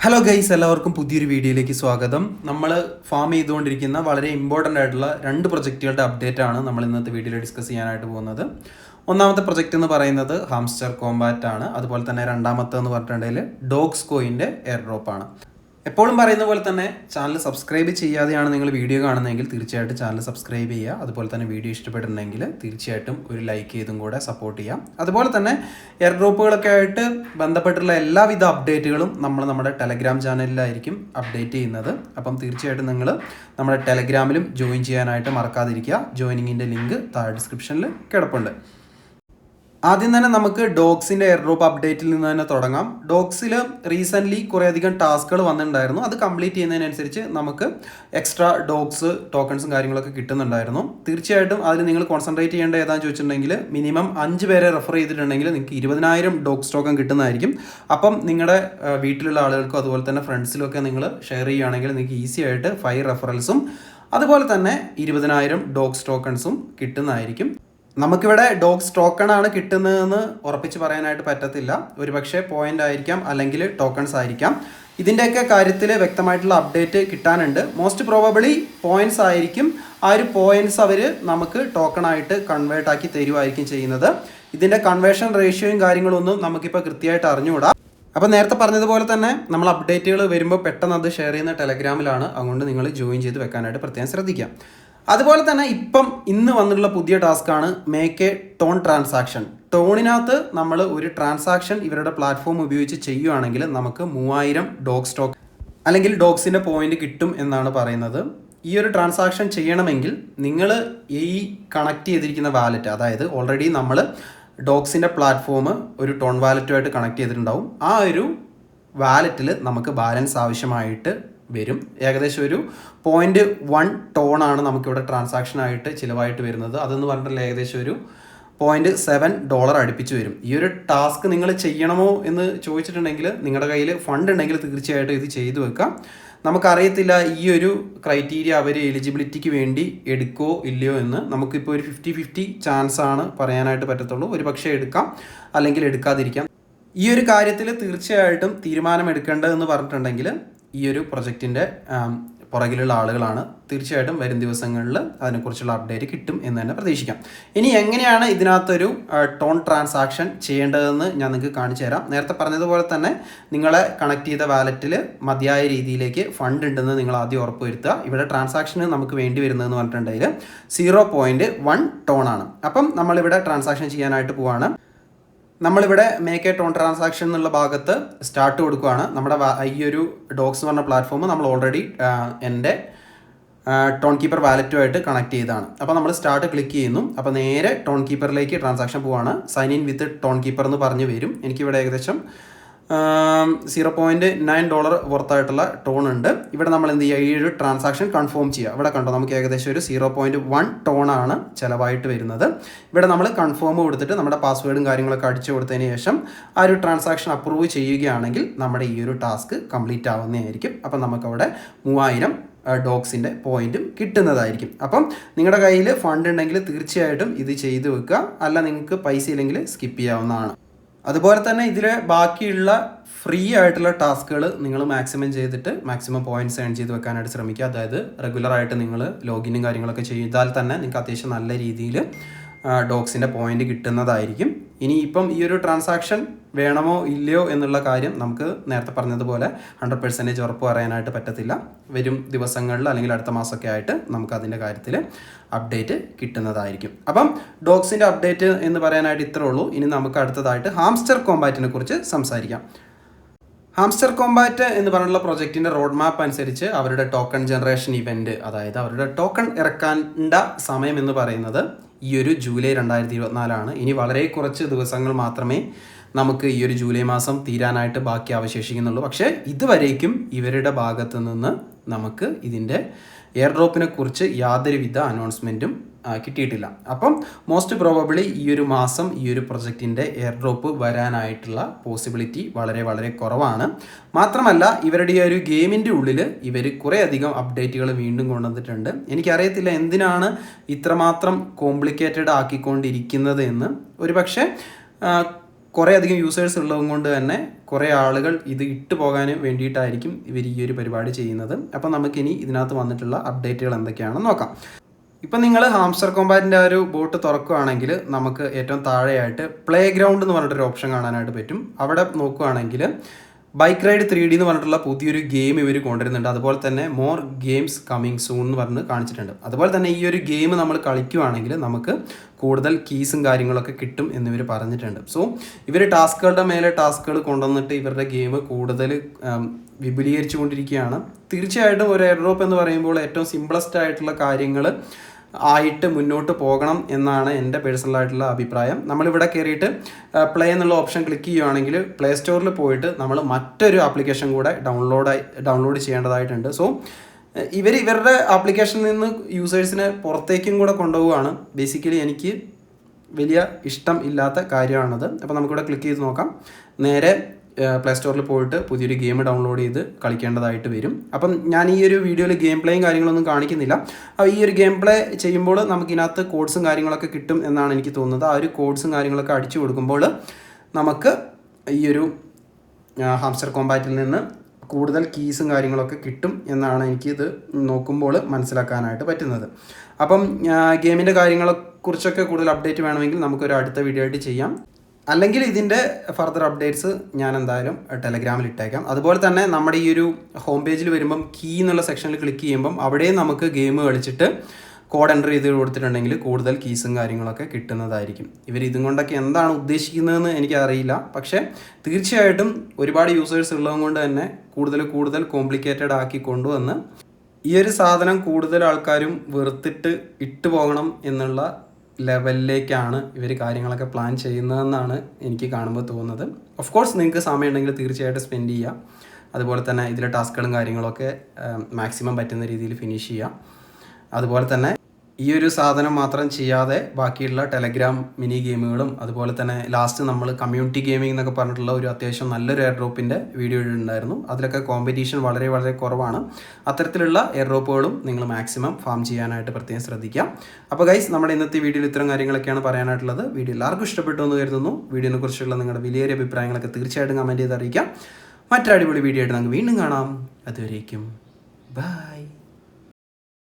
Hello guys, എല്ലാവർക്കും പുതിയൊരു വീഡിയോയിലേക്ക് സ്വാഗതം. നമ്മൾ ഫാം ചെയ്തുകൊണ്ടിരിക്കുന്ന വളരെ ഇമ്പോർട്ടൻ്റ് ആയിട്ടുള്ള രണ്ട് പ്രൊജക്റ്റുകളുടെ അപ്ഡേറ്റ് ആണ് നമ്മൾ ഇന്നത്തെ വീഡിയോയിൽ ഡിസ്കസ് ചെയ്യാനായിട്ട് പോകുന്നത്. ഒന്നാമത്തെ പ്രൊജക്റ്റ് എന്ന് പറയുന്നത് ഹാംസ്റ്റർ കോമ്പാറ്റ് ആണ്. അതുപോലെ തന്നെ രണ്ടാമത്തെ എന്ന് പറഞ്ഞിട്ടുണ്ടെങ്കിൽ ഡോഗ്സ്കോയിൻ്റെ എയർ ഡ്രോപ്പ് ആണ്. എപ്പോഴും പറയുന്ന പോലെ തന്നെ ചാനൽ സബ്സ്ക്രൈബ് ചെയ്യാതെയാണ് നിങ്ങൾ വീഡിയോ കാണുന്നതെങ്കിൽ തീർച്ചയായിട്ടും ചാനൽ സബ്സ്ക്രൈബ് ചെയ്യുക. അതുപോലെ തന്നെ വീഡിയോ ഇഷ്ടപ്പെട്ടിട്ടുണ്ടെങ്കിൽ തീർച്ചയായിട്ടും ഒരു ലൈക്ക് ചെയ്തും കൂടെ സപ്പോർട്ട് ചെയ്യാം. അതുപോലെ തന്നെ എയർ ഡ്രോപ്പുകളൊക്കെ ആയിട്ട് ബന്ധപ്പെട്ടുള്ള എല്ലാവിധ അപ്ഡേറ്റുകളും നമ്മൾ നമ്മുടെ ടെലഗ്രാം ചാനലിലായിരിക്കും അപ്ഡേറ്റ് ചെയ്യുന്നത്. അപ്പം തീർച്ചയായിട്ടും നിങ്ങൾ നമ്മുടെ ടെലഗ്രാമിലും ജോയിൻ ചെയ്യാനായിട്ട് മറക്കാതിരിക്കുക. ജോയിനിങ്ങിൻ്റെ ലിങ്ക് താഴെ ഡിസ്ക്രിപ്ഷനിൽ കിടപ്പുണ്ട്. ആദ്യം തന്നെ നമുക്ക് ഡോഗ്സിൻ്റെ എയർ ഡ്രോപ്പ് അപ്ഡേറ്റിൽ നിന്ന് തന്നെ തുടങ്ങാം. ഡോഗ്സിൽ റീസെൻ്റ്ലി കുറേയധികം ടാസ്കുകൾ വന്നിട്ടുണ്ടായിരുന്നു. അത് കംപ്ലീറ്റ് ചെയ്യുന്നതിനനുസരിച്ച് നമുക്ക് എക്സ്ട്രാ ഡോഗ്സ് ടോക്കൺസും കാര്യങ്ങളൊക്കെ കിട്ടുന്നുണ്ടായിരുന്നു. തീർച്ചയായിട്ടും അതിൽ നിങ്ങൾ കോൺസെൻട്രേറ്റ് ചെയ്യേണ്ട ഏതാണെന്ന് ചോദിച്ചിട്ടുണ്ടെങ്കിൽ മിനിമം 5 പേരെ റെഫർ ചെയ്തിട്ടുണ്ടെങ്കിൽ നിങ്ങൾക്ക് 20,000 ഡോഗ്സ് ടോക്കൺ കിട്ടുന്നതായിരിക്കും. അപ്പം നിങ്ങളുടെ വീട്ടിലുള്ള ആളുകൾക്കും അതുപോലെ തന്നെ ഫ്രണ്ട്സിലൊക്കെ നിങ്ങൾ ഷെയർ ചെയ്യുകയാണെങ്കിൽ നിങ്ങൾക്ക് ഈസി ആയിട്ട് 5 റെഫറൽസും അതുപോലെ തന്നെ 20,000 ഡോഗ്സ് ടോക്കൺസും കിട്ടുന്നതായിരിക്കും. നമുക്കിവിടെ ഡോഗ്സ് ടോക്കൺ ആണ് കിട്ടുന്നതെന്ന് ഉറപ്പിച്ച് പറയാനായിട്ട് പറ്റത്തില്ല. ഒരുപക്ഷെ പോയിന്റ് ആയിരിക്കാം, അല്ലെങ്കിൽ ടോക്കൺസ് ആയിരിക്കാം. ഇതിൻ്റെയൊക്കെ കാര്യത്തിൽ വ്യക്തമായിട്ടുള്ള അപ്ഡേറ്റ് കിട്ടാനുണ്ട്. മോസ്റ്റ് പ്രോബബിളി പോയിന്റ്സ് ആയിരിക്കും. ആ ഒരു പോയിന്റ്സ് അവർ നമുക്ക് ടോക്കണായിട്ട് കൺവേർട്ട് ആക്കി തരുമായിരിക്കും ചെയ്യുന്നത്. ഇതിൻ്റെ കൺവേർഷൻ റേഷ്യോയും കാര്യങ്ങളൊന്നും നമുക്കിപ്പോൾ കൃത്യമായിട്ട് അറിഞ്ഞുകൂടാ. അപ്പോൾ നേരത്തെ പറഞ്ഞതുപോലെ തന്നെ നമ്മൾ അപ്ഡേറ്റുകൾ വരുമ്പോൾ പെട്ടെന്ന് അത് ഷെയർ ചെയ്യുന്ന ടെലഗ്രാമിലാണ്. അതുകൊണ്ട് നിങ്ങൾ ജോയിൻ ചെയ്ത് വെക്കാനായിട്ട് പ്രത്യേകം ശ്രദ്ധിക്കാം. അതുപോലെ തന്നെ ഇന്ന് വന്നിട്ടുള്ള പുതിയ ടാസ്ക്കാണ് മേക്ക് എ ടോൺ ട്രാൻസാക്ഷൻ. ടോണിനകത്ത് നമ്മൾ ഒരു ട്രാൻസാക്ഷൻ ഇവരുടെ പ്ലാറ്റ്ഫോം ഉപയോഗിച്ച് ചെയ്യുകയാണെങ്കിൽ നമുക്ക് 3000 ഡോഗ് സ്റ്റോക്ക് അല്ലെങ്കിൽ ഡോഗ്സിൻ്റെ പോയിന്റ് കിട്ടും എന്നാണ് പറയുന്നത്. ഈ ഒരു ട്രാൻസാക്ഷൻ ചെയ്യണമെങ്കിൽ നിങ്ങൾ ഈ കണക്ട് ചെയ്തിരിക്കുന്ന വാലറ്റ്, അതായത് ഓൾറെഡി നമ്മൾ ഡോഗ്സിൻ്റെ പ്ലാറ്റ്ഫോം ഒരു ടോൺ വാലറ്റുമായിട്ട് കണക്ട് ചെയ്തിട്ടുണ്ടാവും. ആ ഒരു വാലറ്റിൽ നമുക്ക് ബാലൻസ് ആവശ്യമായിട്ട് വരും. ഏകദേശം ഒരു 0.1 ടോണാണ് നമുക്കിവിടെ ട്രാൻസാക്ഷനായിട്ട് ചിലവായിട്ട് വരുന്നത്. അതെന്ന് പറഞ്ഞിട്ടുള്ള ഏകദേശം ഒരു $0.7 അടുപ്പിച്ച് വരും. ഈ ഒരു ടാസ്ക് നിങ്ങൾ ചെയ്യണമോ എന്ന് ചോദിച്ചിട്ടുണ്ടെങ്കിൽ നിങ്ങളുടെ കയ്യിൽ ഫണ്ട് ഉണ്ടെങ്കിൽ തീർച്ചയായിട്ടും ഇത് ചെയ്തു വെക്കാം. നമുക്കറിയത്തില്ല ഈ ഒരു ക്രൈറ്റീരിയ അവർ എലിജിബിലിറ്റിക്ക് വേണ്ടി എടുക്കോ ഇല്ലയോ എന്ന്. നമുക്കിപ്പോൾ ഒരു 50-50 ചാൻസ് ആണ് പറയാനായിട്ട് പറ്റത്തുള്ളൂ. ഒരു പക്ഷേ എടുക്കാം, അല്ലെങ്കിൽ എടുക്കാതിരിക്കാം. ഈ ഒരു കാര്യത്തിൽ തീർച്ചയായിട്ടും തീരുമാനമെടുക്കേണ്ടതെന്ന് പറഞ്ഞിട്ടുണ്ടെങ്കിൽ ഈ ഒരു പ്രൊജക്റ്റിൻ്റെ പുറകിലുള്ള ആളുകളാണ്. തീർച്ചയായിട്ടും വരും ദിവസങ്ങളിൽ അതിനെക്കുറിച്ചുള്ള അപ്ഡേറ്റ് കിട്ടും എന്ന് തന്നെ പ്രതീക്ഷിക്കാം. ഇനി എങ്ങനെയാണ് ഇതിനകത്തൊരു ടോൺ ട്രാൻസാക്ഷൻ ചെയ്യേണ്ടതെന്ന് ഞാൻ നിങ്ങൾക്ക് കാണിച്ചു തരാം. നേരത്തെ പറഞ്ഞതുപോലെ തന്നെ നിങ്ങളെ കണക്ട് ചെയ്ത വാലറ്റിൽ മതിയായ രീതിയിലേക്ക് ഫണ്ട് ഉണ്ടെന്ന് നിങ്ങൾ ആദ്യം ഉറപ്പ് വരുത്തുക. ഇവിടെ ട്രാൻസാക്ഷന് നമുക്ക് വേണ്ടി വരുന്നതെന്ന് പറഞ്ഞിട്ടുണ്ടെങ്കിൽ 0.1 ടോൺ ആണ്. അപ്പം നമ്മളിവിടെ ട്രാൻസാക്ഷൻ ചെയ്യാനായിട്ട് പോവാണ്. നമ്മളിവിടെ മേക്ക് എ ടോൺ ട്രാൻസാക്ഷൻ എന്നുള്ള ഭാഗത്ത് സ്റ്റാർട്ട് കൊടുക്കുകയാണ്. നമ്മുടെ ഈ ഒരു ഡോഗ്സ് എന്ന് പറഞ്ഞ പ്ലാറ്റ്ഫോം നമ്മൾ ഓൾറെഡി എൻ്റെ ടോൺ കീപ്പർ വാലറ്റുമായിട്ട് കണക്ട് ചെയ്താണ്. അപ്പോൾ നമ്മൾ സ്റ്റാർട്ട് ക്ലിക്ക് ചെയ്യുന്നു. അപ്പോൾ നേരെ ടോൺ കീപ്പറിലേക്ക് ട്രാൻസാക്ഷൻ പോവാണ്. Sign in with Tonkeeper എന്ന് പറഞ്ഞ് വരും. എനിക്കിവിടെ ഏകദേശം $0.9 വർത്തായിട്ടുള്ള ടോൺ ഉണ്ട്. ഇവിടെ നമ്മൾ എന്ത് ചെയ്യുക, ഈ ഒരു ട്രാൻസാക്ഷൻ കൺഫേം ചെയ്യുക. ഇവിടെ കണ്ടോ, നമുക്ക് ഏകദേശം ഒരു 0.1 ടോണാണ് ചിലവായിട്ട് വരുന്നത്. ഇവിടെ നമ്മൾ കൺഫേം കൊടുത്തിട്ട് നമ്മുടെ പാസ്വേഡും കാര്യങ്ങളൊക്കെ അടിച്ചു കൊടുത്തതിന് ശേഷം ആ ഒരു ട്രാൻസാക്ഷൻ അപ്രൂവ് ചെയ്യുകയാണെങ്കിൽ നമ്മുടെ ഈ ഒരു ടാസ്ക് കംപ്ലീറ്റ് ആവുന്നതായിരിക്കും. അപ്പം നമുക്കവിടെ 3000 ഡോഗ്സിൻ്റെ പോയിന്റും കിട്ടുന്നതായിരിക്കും. അപ്പം നിങ്ങളുടെ കയ്യിൽ ഫണ്ട് ഉണ്ടെങ്കിൽ തീർച്ചയായിട്ടും ഇത് ചെയ്തു വെക്കുക. അല്ല നിങ്ങൾക്ക് പൈസ ഇല്ലെങ്കിൽ സ്കിപ്പ് ചെയ്യാവുന്നതാണ്. അതുപോലെ തന്നെ ഇതിൽ ബാക്കിയുള്ള ഫ്രീ ആയിട്ടുള്ള ടാസ്കുകൾ നിങ്ങൾ മാക്സിമം ചെയ്തിട്ട് മാക്സിമം പോയിന്റ്സ് ഏൺ ചെയ്ത് വെക്കാനായിട്ട് ശ്രമിക്കുക. അതായത് റെഗുലറായിട്ട് നിങ്ങൾ ലോഗിനും കാര്യങ്ങളൊക്കെ ചെയ്താൽ തന്നെ നിങ്ങൾക്ക് അത്യാവശ്യം നല്ല രീതിയിൽ ഡോഗ്സിൻ്റെ പോയിന്റ് കിട്ടുന്നതായിരിക്കും. ഇനി ഈ ഒരു ട്രാൻസാക്ഷൻ വേണമോ ഇല്ലയോ എന്നുള്ള കാര്യം നമുക്ക് നേരത്തെ പറഞ്ഞതുപോലെ 100% ഉറപ്പ് പറയാനായിട്ട് പറ്റത്തില്ല. വരും ദിവസങ്ങളിൽ അല്ലെങ്കിൽ അടുത്ത മാസമൊക്കെ ആയിട്ട് നമുക്ക് അതിൻ്റെ കാര്യത്തിൽ അപ്ഡേറ്റ് കിട്ടുന്നതായിരിക്കും. അപ്പം ഡോഗ്സിൻ്റെ അപ്ഡേറ്റ് എന്ന് പറയാനായിട്ട് ഇത്രേ ഉള്ളൂ. ഇനി നമുക്ക് അടുത്തതായിട്ട് ഹാംസ്റ്റർ കോമ്പാറ്റിനെ കുറിച്ച് സംസാരിക്കാം. ഹാംസ്റ്റർ കോമ്പാറ്റ് എന്ന് പറഞ്ഞുള്ള പ്രൊജക്റ്റിൻ്റെ റോഡ് മാപ്പ് അനുസരിച്ച് അവരുടെ ടോക്കൺ ജനറേഷൻ ഇവൻറ്റ്, അതായത് അവരുടെ ടോക്കൺ ഇറക്കേണ്ട സമയം എന്ന് പറയുന്നത് ഈ ഒരു ജൂലൈ 2024 ഇനി വളരെ കുറച്ച് ദിവസങ്ങൾ മാത്രമേ നമുക്ക് ഈ ഒരു ജൂലൈ മാസം തീരാനായിട്ട് ബാക്കി അവശേഷിക്കുന്നുള്ളൂ. പക്ഷേ ഇതുവരേക്കും ഇവരുടെ ഭാഗത്ത് നിന്ന് നമുക്ക് ഇതിൻ്റെ എയർ ഡ്രോപ്പിനെ കുറിച്ച് യാതൊരുവിധ അനൗൺസ്മെൻറ്റും കിട്ടിയിട്ടില്ല. അപ്പം മോസ്റ്റ് പ്രോബബിളി ഈ ഒരു മാസം ഈ ഒരു പ്രൊജക്റ്റിൻ്റെ എയർ ഡ്രോപ്പ് വരാനായിട്ടുള്ള പോസിബിലിറ്റി വളരെ വളരെ കുറവാണ്. മാത്രമല്ല ഇവരുടെ ഈ ഒരു ഗെയിമിൻ്റെ ഉള്ളിൽ ഇവർ കുറേയധികം അപ്ഡേറ്റുകൾ വീണ്ടും കൊണ്ടുവന്നിട്ടുണ്ട്. എനിക്കറിയത്തില്ല എന്തിനാണ് ഇത്രമാത്രം കോംപ്ലിക്കേറ്റഡ് ആക്കിക്കൊണ്ടിരിക്കുന്നത് എന്ന്. ഒരു പക്ഷേ കുറേ അധികം യൂസേഴ്സ് ഉള്ളത് കൊണ്ട് തന്നെ കുറേ ആളുകൾ ഇത് ഇട്ട് പോകാൻ വേണ്ടിയിട്ടായിരിക്കും ഇവർ ഈ ഒരു പരിപാടി ചെയ്യുന്നത്. അപ്പം നമുക്കിനി ഇതിനകത്ത് വന്നിട്ടുള്ള അപ്ഡേറ്റുകൾ എന്തൊക്കെയാണെന്ന് നോക്കാം. ഇപ്പം നിങ്ങൾ ഹാംസ്റ്റർ കോമ്പാറ്റിൻ്റെ ആ ഒരു ബോട്ട് തുറക്കുകയാണെങ്കിൽ നമുക്ക് ഏറ്റവും താഴെയായിട്ട് പ്ലേ ഗ്രൗണ്ട് എന്ന് പറഞ്ഞിട്ടൊരു ഓപ്ഷൻ കാണാനായിട്ട് പറ്റും. അവിടെ നോക്കുകയാണെങ്കിൽ ബൈക്ക് റൈഡ് 3D എന്ന് പറഞ്ഞിട്ടുള്ള പുതിയൊരു ഗെയിം ഇവർ കൊണ്ടുവരുന്നുണ്ട്. അതുപോലെ തന്നെ മോർ ഗെയിംസ് കമ്മിങ് സൂൺ എന്ന് പറഞ്ഞ് കാണിച്ചിട്ടുണ്ട്. അതുപോലെ തന്നെ ഈ ഒരു ഗെയിം നമ്മൾ കളിക്കുകയാണെങ്കിൽ നമുക്ക് കൂടുതൽ കീസും കാര്യങ്ങളൊക്കെ കിട്ടും എന്നിവർ പറഞ്ഞിട്ടുണ്ട്. സോ ഇവർ ടാസ്കുകളുടെ മേലെ ടാസ്കുകൾ കൊണ്ടുവന്നിട്ട് ഇവരുടെ ഗെയിം കൂടുതൽ വിപുലീകരിച്ചു കൊണ്ടിരിക്കുകയാണ്. തീർച്ചയായിട്ടും ഒരു എയർ ഡ്രോപ്പ് എന്ന് പറയുമ്പോൾ ഏറ്റവും സിംപിളസ്റ്റ് ആയിട്ടുള്ള കാര്യങ്ങൾ ആയിട്ട് മുന്നോട്ട് പോകണം എന്നാണ് എൻ്റെ പേഴ്സണലായിട്ടുള്ള അഭിപ്രായം. നമ്മളിവിടെ കയറിയിട്ട് പ്ലേ എന്നുള്ള ഓപ്ഷൻ ക്ലിക്ക് ചെയ്യുകയാണെങ്കിൽ പ്ലേ സ്റ്റോറിൽ പോയിട്ട് നമ്മൾ മറ്റൊരു ആപ്ലിക്കേഷൻ കൂടെ ഡൗൺലോഡ് ചെയ്യേണ്ടതായിട്ടുണ്ട്. സോ ഇവരുടെ ആപ്ലിക്കേഷനിൽ നിന്ന് യൂസേഴ്സിനെ പുറത്തേക്കും കൂടെ കൊണ്ടുപോവുകയാണ്. ബേസിക്കലി എനിക്ക് വലിയ ഇഷ്ടം ഇല്ലാത്ത കാര്യമാണത്. അപ്പോൾ നമുക്കിവിടെ ക്ലിക്ക് ചെയ്ത് നോക്കാം. നേരെ പ്ലേ സ്റ്റോറിൽ പോയിട്ട് പുതിയൊരു ഗെയിം ഡൗൺലോഡ് ചെയ്ത് കളിക്കേണ്ടതായിട്ട് വരും. അപ്പം ഞാൻ ഈ ഒരു വീഡിയോയിൽ ഗെയിം പ്ലേയും കാര്യങ്ങളൊന്നും കാണിക്കുന്നില്ല. ഈ ഒരു ഗെയിം പ്ലേ ചെയ്യുമ്പോൾ നമുക്കിതിനകത്ത് കോഡ്സും കാര്യങ്ങളൊക്കെ കിട്ടും എന്നാണ് എനിക്ക് തോന്നുന്നത്. ആ ഒരു കോഡ്സും കാര്യങ്ങളൊക്കെ അടിച്ചു കൊടുക്കുമ്പോൾ നമുക്ക് ഈ ഒരു ഹാംസ്റ്റർ കോമ്പാറ്റിൽ നിന്ന് കൂടുതൽ കീസും കാര്യങ്ങളൊക്കെ കിട്ടും എന്നാണ് എനിക്കിത് നോക്കുമ്പോൾ മനസ്സിലാക്കാനായിട്ട് പറ്റുന്നത്. അപ്പം ഗെയിമിൻ്റെ കാര്യങ്ങളെക്കുറിച്ചൊക്കെ കൂടുതൽ അപ്ഡേറ്റ് വേണമെങ്കിൽ നമുക്കൊരു അടുത്ത വീഡിയോ ആയിട്ട് ചെയ്യാം. അല്ലെങ്കിൽ ഇതിൻ്റെ ഫർദർ അപ്ഡേറ്റ്സ് ഞാൻ എന്തായാലും ടെലഗ്രാമിൽ ഇട്ടേക്കാം. അതുപോലെ തന്നെ നമ്മുടെ ഈ ഒരു ഹോം പേജിൽ വരുമ്പം കീ എന്നുള്ള സെക്ഷനിൽ ക്ലിക്ക് ചെയ്യുമ്പം അവിടെയും നമുക്ക് ഗെയിം കളിച്ചിട്ട് കോഡ് എൻ്റർ ചെയ്ത് കൊടുത്തിട്ടുണ്ടെങ്കിൽ കൂടുതൽ കീസും കാര്യങ്ങളൊക്കെ കിട്ടുന്നതായിരിക്കും. ഇവർ ഇതും കൊണ്ടൊക്കെ എന്താണ് ഉദ്ദേശിക്കുന്നതെന്ന് എനിക്കറിയില്ല. പക്ഷേ തീർച്ചയായിട്ടും ഒരുപാട് യൂസേഴ്സ് ഉള്ളത് കൊണ്ട് തന്നെ കൂടുതൽ കോംപ്ലിക്കേറ്റഡ് ആക്കി കൊണ്ടുവന്ന് ഈ ഒരു സാധനം കൂടുതൽ ആൾക്കാരും വെറുത്തിട്ട് ഇട്ടു പോകണം എന്നുള്ള ലെവലിലേക്കാണ് ഇവർ കാര്യങ്ങളൊക്കെ പ്ലാൻ ചെയ്യുന്നതെന്നാണ് എനിക്ക് കാണുമ്പോൾ തോന്നുന്നത്. ഓഫ് കോഴ്സ് നിങ്ങൾക്ക് സമയം ഉണ്ടെങ്കിൽ തീർച്ചയായിട്ടും സ്പെൻഡ് ചെയ്യുക. അതുപോലെ തന്നെ ഇതിലെ ടാസ്കുകളും കാര്യങ്ങളൊക്കെ മാക്സിമം പറ്റുന്ന രീതിയിൽ ഫിനിഷ് ചെയ്യുക. അതുപോലെ തന്നെ ഈ ഒരു സാധനം മാത്രം ചെയ്യാതെ ബാക്കിയുള്ള ടെലഗ്രാം മിനി ഗെയിമുകളും അതുപോലെ തന്നെ ലാസ്റ്റ് നമ്മൾ കമ്മ്യൂണിറ്റി ഗെയിമിംഗ് എന്നൊക്കെ പറഞ്ഞിട്ടുള്ള ഒരു അത്യാവശ്യം നല്ലൊരു എയർ ഡ്രോപ്പിൻ്റെ വീഡിയോ ഉണ്ടായിരുന്നു. അതിലൊക്കെ കോമ്പറ്റീഷൻ വളരെ കുറവാണ്. അത്തരത്തിലുള്ള എയർ ഡ്രോപ്പുകളും നിങ്ങൾ മാക്സിമം ഫാം ചെയ്യാനായിട്ട് പ്രത്യേകം ശ്രദ്ധിക്കുക. അപ്പോൾ ഗൈസ്, നമ്മുടെ ഇന്നത്തെ വീഡിയോയിൽ ഇത്തരം കാര്യങ്ങളൊക്കെയാണ് പറയാനായിട്ടുള്ളത്. വീഡിയോ എല്ലാവർക്കും ഇഷ്ടപ്പെട്ടു എന്ന് കരുതുന്നു. വീഡിയോനെ കുറിച്ചുള്ള നിങ്ങളുടെ വലിയൊരു അഭിപ്രായങ്ങളൊക്കെ തീർച്ചയായിട്ടും കമൻറ്റ് ചെയ്ത് അറിയിക്കാം. മറ്റൊരു അടിപൊളി വീഡിയോ ആയിട്ട് നമുക്ക് വീണ്ടും കാണാം. അതുവരേക്കും ബൈ.